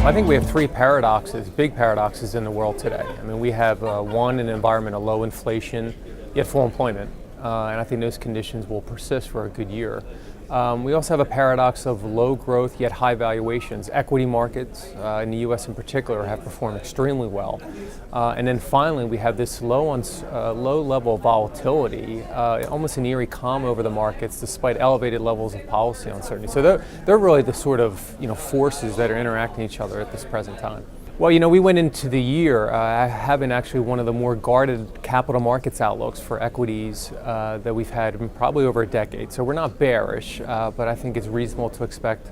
I think we have three paradoxes, big paradoxes in the world today. I mean, we have one, an environment of low inflation, yet full employment. And I think those conditions will persist for a good year. We also have a paradox of low growth yet high valuations. Equity markets in the U.S. in particular have performed extremely well. And then finally we have this low level of volatility, almost an eerie calm over the markets despite elevated levels of policy uncertainty. So they're really the sort of forces that are interacting with each other at this present time. Well, we went into the year having actually one of the more guarded capital markets outlooks for equities that we've had in probably over a decade. So we're not bearish, but I think it's reasonable to expect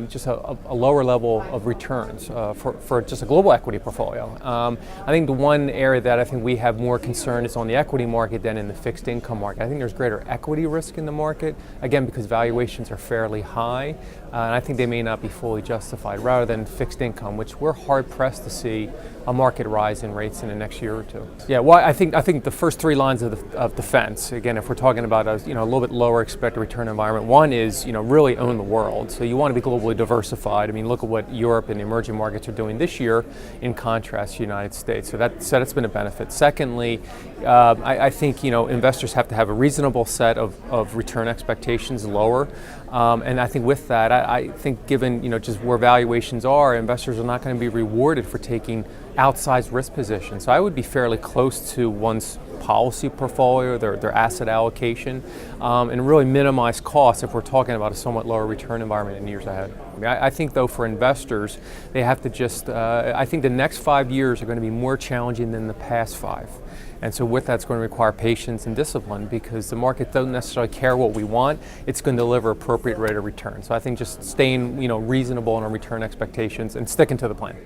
just a lower level of returns for just a global equity portfolio. I think the one area that I think we have more concern is on the equity market than in the fixed income market. I think there's greater equity risk in the market, again, because valuations are fairly high, and I think they may not be fully justified, rather than fixed income, which we're hard pressed to see a market rise in rates in the next year or two. Yeah, well, I think the first three lines of defense, again, if we're talking about a little bit lower expected return environment, one is really own the world. So you want to be globally diversified. I mean, look at what Europe and the emerging markets are doing this year in contrast to the United States. So that's been a benefit. Secondly, I think investors have to have a reasonable set of return expectations lower, and I think with that, I think given just where valuations are, investors are not going to be rewarded for taking outsized risk positions. So I would be fairly close to one's policy portfolio, their asset allocation, and really minimize costs if we're talking about a somewhat lower return environment in years ahead. I mean, I think though for investors, they have to just, I think the next 5 years are going to be more challenging than the past 5. And so with that, it's going to require patience and discipline, because the market doesn't necessarily care what we want. It's going to deliver appropriate rate of return. So I think just staying reasonable in our return expectations and sticking to the plan.